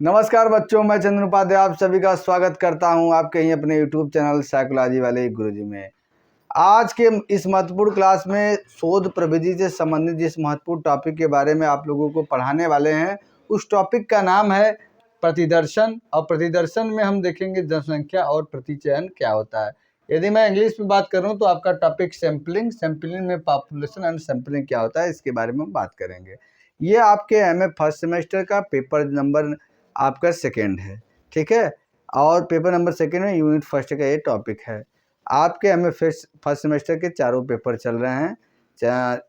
नमस्कार बच्चों, मैं चंदन उपाध्याय आप सभी का स्वागत करता हूं आपके ही अपने यूट्यूब चैनल साइकोलॉजी वाले गुरुजी में। आज के इस महत्वपूर्ण क्लास में शोध प्रविधि से संबंधित जिस महत्वपूर्ण टॉपिक के बारे में आप लोगों को पढ़ाने वाले हैं, उस टॉपिक का नाम है प्रतिदर्शन। और प्रतिदर्शन में हम देखेंगे जनसंख्या और प्रतिचयन क्या होता है। यदि मैं इंग्लिश में बात करूं तो आपका टॉपिक सैम्पलिंग, सैम्पलिंग में पॉपुलेशन एंड सैम्पलिंग क्या होता है, इसके बारे में हम बात करेंगे। ये आपके एमए फर्स्ट सेमेस्टर का पेपर नंबर आपका सेकेंड है, ठीक है। और पेपर नंबर सेकेंड में यूनिट फर्स्ट का ये टॉपिक है। आपके एमए फर्स्ट सेमेस्टर के चारों पेपर चल रहे हैं।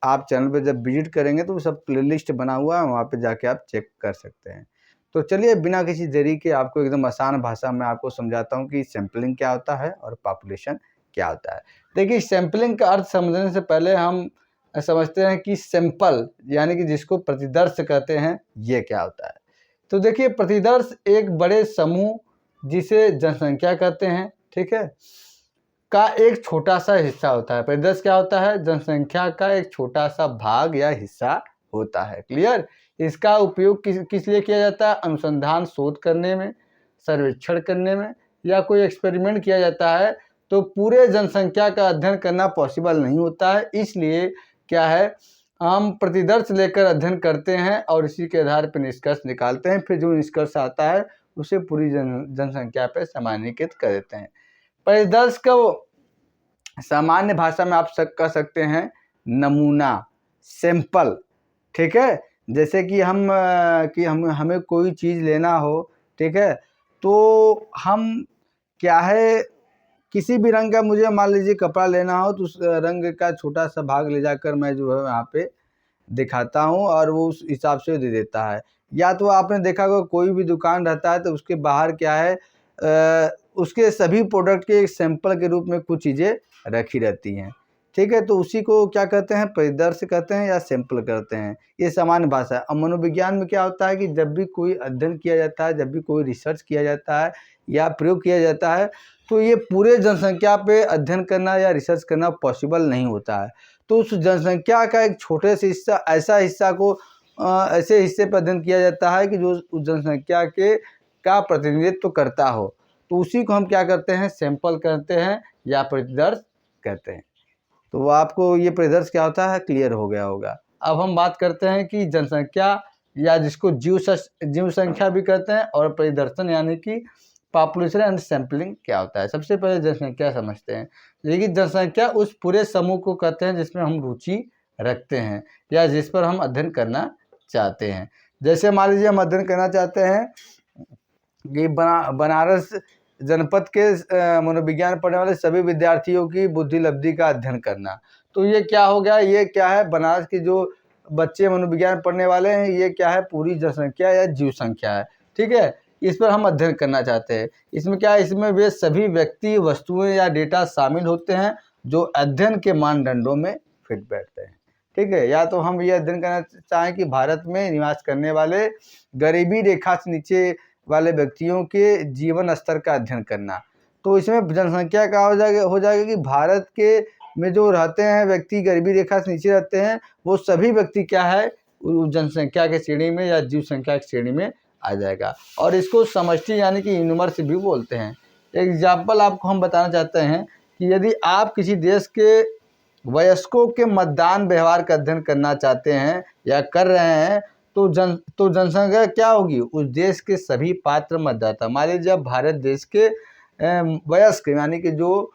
आप चैनल पे जब विजिट करेंगे तो सब प्लेलिस्ट बना हुआ है, वहाँ पे जाके आप चेक कर सकते हैं। तो चलिए बिना किसी देरी के आपको एकदम आसान भाषा में आपको समझाता हूँ कि सैम्पलिंग क्या होता है और पॉपुलेशन क्या होता है। देखिए, सैम्पलिंग का अर्थ समझने से पहले हम समझते हैं कि सैंपल यानी कि जिसको प्रतिदर्श कहते हैं, ये क्या होता है। तो देखिए, प्रतिदर्श एक बड़े समूह जिसे जनसंख्या कहते हैं, ठीक है, का एक छोटा सा हिस्सा होता है। प्रतिदर्श क्या होता है? जनसंख्या का एक छोटा सा भाग या हिस्सा होता है। क्लियर? इसका उपयोग किस लिए किया जाता है? अनुसंधान शोध करने में, सर्वेक्षण करने में, या कोई एक्सपेरिमेंट किया जाता है तो पूरे जनसंख्या का अध्ययन करना पॉसिबल नहीं होता है। इसलिए क्या है, हम प्रतिदर्श लेकर अध्ययन करते हैं और इसी के आधार पर निष्कर्ष निकालते हैं। फिर जो निष्कर्ष आता है उसे पूरी जनसंख्या पर सामान्यीकृत कर देते हैं। परिदर्श को सामान्य भाषा में आप कह सकते हैं नमूना, सैंपल, ठीक है। जैसे कि हमें कोई चीज़ लेना हो, ठीक है, तो हम क्या है, किसी भी रंग का मुझे मान लीजिए कपड़ा लेना हो तो उस रंग का छोटा सा भाग ले जाकर मैं जो है वहाँ पे दिखाता हूँ और वो उस हिसाब से दे देता है। या तो आपने देखा होगा कोई भी दुकान रहता है तो उसके बाहर क्या है, उसके सभी प्रोडक्ट के एक सैंपल के रूप में कुछ चीज़ें रखी रहती हैं, ठीक है। तो उसी को क्या कहते हैं, परिदर्श कहते हैं या सैंपल कहते हैं। ये सामान्य भाषा है। और मनोविज्ञान में क्या होता है कि जब भी कोई अध्ययन किया जाता है, जब भी कोई रिसर्च किया जाता है या प्रयोग किया जाता है, तो ये पूरे जनसंख्या पे अध्ययन करना या रिसर्च करना पॉसिबल नहीं होता है। तो उस जनसंख्या का एक छोटे से हिस्सा, ऐसा हिस्सा को ऐसे हिस्से पर अध्ययन किया जाता है कि जो उस जनसंख्या का प्रतिनिधित्व करता हो, तो उसी को हम क्या करते हैं, सैंपल कहते हैं या प्रतिदर्श कहते हैं। तो आपको ये परिदर्श क्या होता है क्लियर हो गया होगा। अब हम बात करते हैं कि जनसंख्या या जिसको जीव संख्या भी कहते हैं और परिदर्शन यानी कि पॉपुलेशन एंड सैम्पलिंग क्या होता है। सबसे पहले जनसंख्या समझते हैं। लेकिन जनसंख्या उस पूरे समूह को कहते हैं जिसमें हम रुचि रखते हैं या जिस पर हम अध्ययन करना चाहते हैं। जैसे मान लीजिए हम अध्ययन करना चाहते हैं कि बनारस जनपद के मनोविज्ञान पढ़ने वाले सभी विद्यार्थियों की बुद्धि लब्धि का अध्ययन करना। तो ये क्या हो गया, ये क्या है, बनारस के जो बच्चे मनोविज्ञान पढ़ने वाले हैं, ये क्या है, पूरी जनसंख्या या जीव संख्या है, ठीक है। इस पर हम अध्ययन करना चाहते हैं। इसमें क्या है, इसमें वे सभी व्यक्ति, वस्तुएं या डेटा शामिल होते हैं जो अध्ययन के मानदंडों में फिट बैठते हैं, ठीक है। या तो हम ये अध्ययन करना चाहें कि भारत में निवास करने वाले गरीबी रेखा से नीचे वाले व्यक्तियों के जीवन स्तर का अध्ययन करना। तो इसमें जनसंख्या का हो जाएगा कि भारत के में जो रहते हैं व्यक्ति, गरीबी रेखा से नीचे रहते हैं, वो सभी व्यक्ति क्या है, जनसंख्या के श्रेणी में या जीव संख्या की श्रेणी में आ जाएगा। और इसको समष्टि यानी कि यूनिवर्स भी बोलते हैं। एग्जाम्पल आपको हम बताना चाहते हैं कि यदि आप किसी देश के वयस्कों के मतदान व्यवहार का अध्ययन करना चाहते हैं या कर रहे हैं, तो जनसंख्या क्या होगी, उस देश के सभी पात्र मतदाता। मान लीजिए जब भारत देश के वयस्क यानी कि जो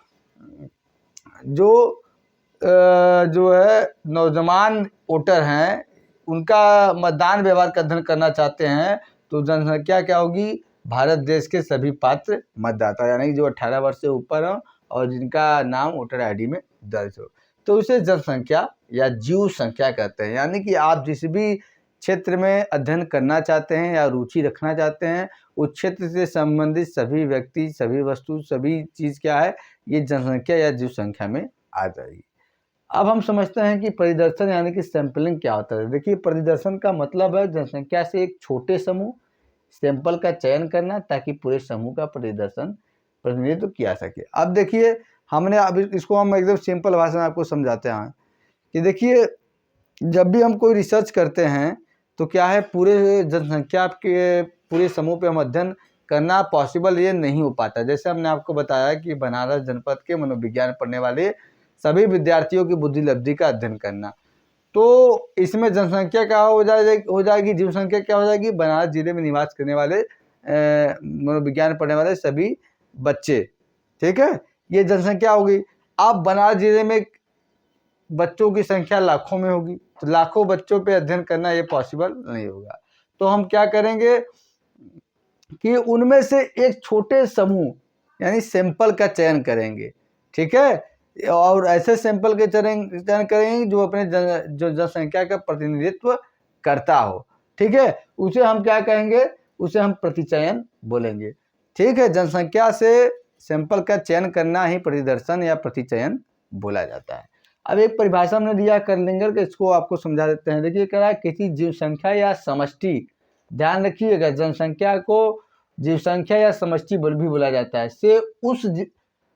है नौजवान वोटर हैं, उनका मतदान व्यवहार का अध्ययन करना चाहते हैं, तो जनसंख्या क्या होगी, भारत देश के सभी पात्र मतदाता यानी कि जो 18 वर्ष से ऊपर हो और जिनका नाम वोटर आईडी में दर्ज हो, तो उसे जनसंख्या या जीव संख्या कहते हैं। यानी कि आप जिस भी क्षेत्र में अध्ययन करना चाहते हैं या रुचि रखना चाहते हैं, उस क्षेत्र से संबंधित सभी व्यक्ति, सभी वस्तु, सभी चीज़ क्या है, ये जनसंख्या या जीव संख्या में आ जाएगी। अब हम समझते हैं कि परिदर्शन यानी कि सैंपलिंग क्या होता है। देखिए, परिदर्शन का मतलब है जनसंख्या से एक छोटे समूह सैंपल का चयन करना ताकि पूरे समूह का प्रतिनिधित्व किया सके। अब देखिए, हमने अब इसको हम एकदम सिंपल भाषा में आपको समझाते हैं कि देखिए, जब भी हम कोई रिसर्च करते हैं तो क्या है, पूरे जनसंख्या के पूरे समूह पे हम अध्ययन करना पॉसिबल ये नहीं हो पाता। जैसे हमने आपको बताया कि बनारस जनपद के मनोविज्ञान पढ़ने वाले सभी विद्यार्थियों की बुद्धि लब्धि का अध्ययन करना, तो इसमें जनसंख्या क्या हो जाएगी, जीव संख्या क्या हो जाएगी, बनारस जिले में निवास करने वाले मनोविज्ञान पढ़ने वाले सभी बच्चे, ठीक है, ये जनसंख्या होगी। अब बनारस जिले में बच्चों की संख्या लाखों में होगी, तो लाखों बच्चों पे अध्ययन करना ये पॉसिबल नहीं होगा। तो हम क्या करेंगे कि उनमें से एक छोटे समूह यानी सैंपल का चयन करेंगे, ठीक है, और ऐसे सैंपल के चयन करेंगे जो अपने जो जनसंख्या का प्रतिनिधित्व करता हो, ठीक है, उसे हम क्या कहेंगे, उसे हम प्रतिचयन बोलेंगे, ठीक है। जनसंख्या से सैंपल का चयन करना ही प्रतिदर्शन या प्रतिचयन बोला जाता है। अब एक परिभाषा हमने दिया कर्लिंगर के, इसको आपको समझा देते हैं। देखिए कह रहा है किसी जीव संख्या या समष्टि, ध्यान रखिएगा जनसंख्या को जीव संख्या या समष्टि भी बोला जाता है, से उस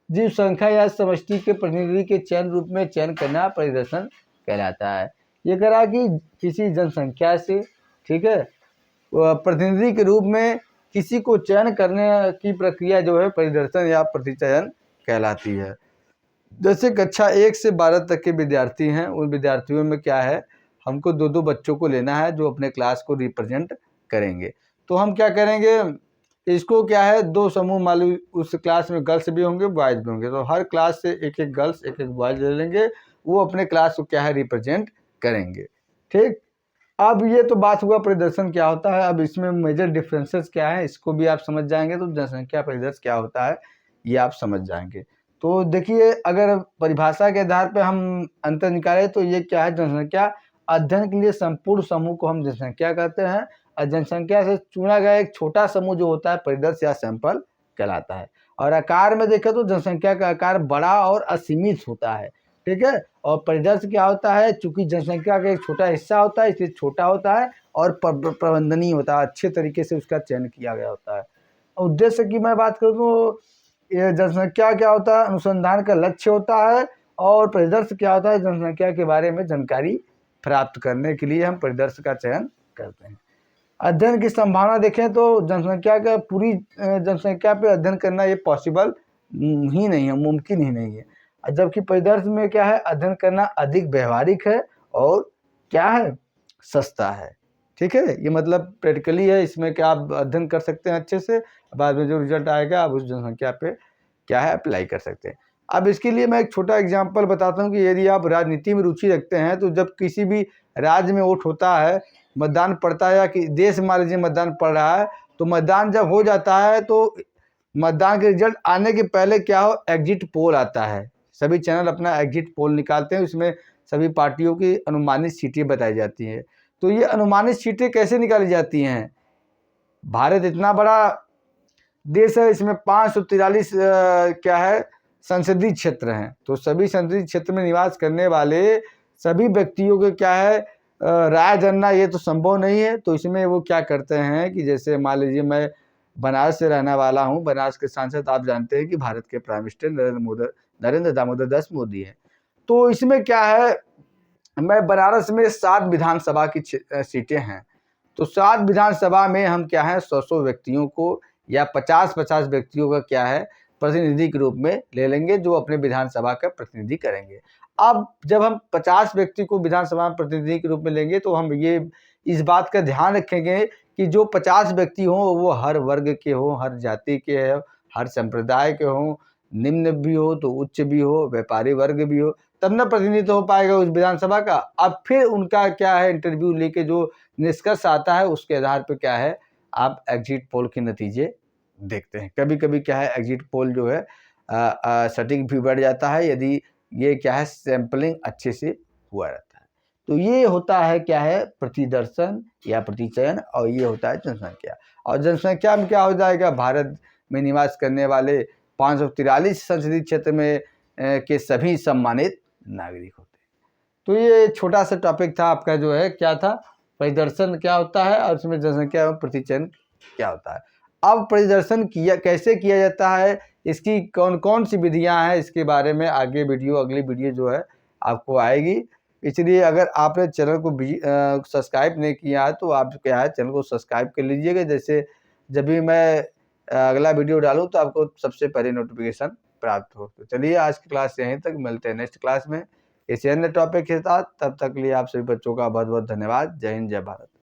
जीव संख्या या समष्टि के प्रतिनिधि के चयन रूप में चयन करना परिदर्शन कहलाता है। ये कह रहा है कि किसी जनसंख्या से, ठीक है, प्रतिनिधि के रूप में किसी को चयन करने की प्रक्रिया जो है परिदर्शन या प्रतिचयन कहलाती है। जैसे कक्षा 1 से 12 तक के विद्यार्थी हैं, उन विद्यार्थियों में क्या है, हमको 2-2 बच्चों को लेना है जो अपने क्लास को रिप्रेजेंट करेंगे। तो हम क्या करेंगे, इसको क्या है, 2 समूह मान लो उस क्लास में गर्ल्स भी होंगे बॉयज़ भी होंगे, तो हर क्लास से एक-एक गर्ल्स एक-एक बॉयज़ ले लेंगे, वो अपने क्लास को क्या है रिप्रेजेंट करेंगे, ठीक। अब ये तो बात हुआ परिदर्शन क्या होता है। अब इसमें मेजर डिफरेंसेस क्या है इसको भी आप समझ जाएंगे, तो जनसंख्या परिदर्शन क्या होता है ये आप समझ जाएंगे। तो देखिए अगर परिभाषा के आधार पर हम अंतर निकालें तो ये क्या है, जनसंख्या अध्ययन के लिए संपूर्ण समूह को हम जनसंख्या कहते हैं, और जनसंख्या से चुना गया एक छोटा समूह जो होता है परिदर्श या सैंपल कहलाता है। और आकार में देखें तो जनसंख्या का आकार बड़ा और असीमित होता है, ठीक है, और परिदर्श क्या होता है, चूंकि जनसंख्या का एक छोटा हिस्सा होता है इसलिए छोटा होता है और प्रबंधनीय होता है, अच्छे तरीके से उसका चयन किया गया होता है। उद्देश्य की मैं बात करूँ तो ये जनसंख्या क्या होता है, अनुसंधान का लक्ष्य होता है, और परिदर्श क्या होता है, जनसंख्या के बारे में जानकारी प्राप्त करने के लिए हम परिदर्श का चयन करते हैं। अध्ययन की संभावना देखें तो जनसंख्या का पूरी जनसंख्या पे अध्ययन करना ये पॉसिबल ही नहीं है, मुमकिन ही नहीं है, जबकि परिदर्श में क्या है, अध्ययन करना अधिक व्यवहारिक है और क्या है, सस्ता है, ठीक है। ये मतलब प्रैक्टिकली है, इसमें क्या आप अध्ययन कर सकते हैं अच्छे से, बाद में जो रिजल्ट आएगा आप उस जनसंख्या पे क्या है अप्लाई कर सकते हैं। अब इसके लिए मैं एक छोटा एग्जाम्पल बताता हूँ कि यदि आप राजनीति में रुचि रखते हैं तो जब किसी भी राज्य में वोट होता है, मतदान पड़ता है, या कि देश मान लीजिए मतदान पड़ रहा है, तो मतदान जब हो जाता है तो मतदान के रिजल्ट आने के पहले क्या हो, एग्जिट पोल आता है। सभी चैनल अपना एग्जिट पोल निकालते हैं, उसमें सभी पार्टियों की अनुमानित सीटें बताई जाती हैं। तो ये अनुमानित सीटें कैसे निकाली जाती हैं, भारत इतना बड़ा देश है, इसमें 543 क्या है संसदीय क्षेत्र हैं, तो सभी संसदीय क्षेत्र में निवास करने वाले सभी व्यक्तियों के क्या है राय जानना ये तो संभव नहीं है। तो इसमें वो क्या करते हैं कि जैसे मान लीजिए मैं बनारस से रहने वाला हूँ, बनारस के सांसद आप जानते हैं कि भारत के प्राइम मिनिस्टर नरेंद्र दामोदर दास मोदी हैं। तो इसमें क्या है, मैं बनारस में 7 विधानसभा की सीटें हैं, तो 7 विधानसभा में हम क्या है 100 व्यक्तियों को या 50-50 व्यक्तियों का क्या है प्रतिनिधि के रूप में ले लेंगे जो अपने विधानसभा का प्रतिनिधि करेंगे। अब जब हम 50 व्यक्ति को विधानसभा में प्रतिनिधि के रूप में लेंगे तो हम ये इस बात का ध्यान रखेंगे कि जो 50 व्यक्ति हों वो हर वर्ग के हों, हर जाति के हों, हर संप्रदाय के हों, निम्न भी हो तो उच्च भी हो, व्यापारी वर्ग भी हो, तब न प्रतिनिधित्व हो पाएगा उस विधानसभा का। अब फिर उनका क्या है इंटरव्यू लेके जो निष्कर्ष आता है उसके आधार पर क्या है आप एग्जिट पोल के नतीजे देखते हैं। कभी कभी क्या है एग्जिट पोल जो है सटीक भी बढ़ जाता है यदि ये क्या है सैंपलिंग अच्छे से हुआ रहता है। तो ये होता है क्या है प्रतिदर्शन या प्रतिचयन, और ये होता है जनसंख्या। और जनसंख्या में क्या हो जाएगा, भारत में निवास करने वाले 543 संसदीय क्षेत्र में के सभी सम्मानित नागरिक होते हैं। तो ये छोटा सा टॉपिक था आपका जो है क्या था, परिदर्शन क्या होता है और उसमें जनसंख्या एवं प्रतिचयन क्या होता है। अब परिदर्शन कैसे किया जाता है, इसकी कौन कौन सी विधियां हैं, इसके बारे में आगे अगली वीडियो जो है आपको आएगी। इसलिए अगर आपने चैनल को सब्सक्राइब नहीं किया है तो आप क्या है चैनल को सब्सक्राइब कर लीजिएगा। जैसे जब भी मैं अगला वीडियो डालूँ तो आपको सबसे पहले नोटिफिकेशन प्राप्त हो। तो चलिए आज की क्लास यहीं तक, मिलते हैं नेक्स्ट क्लास में किसी अन्य टॉपिक के साथ। तब तक के लिए आप सभी बच्चों का बहुत बहुत धन्यवाद। जय हिंद, जय भारत।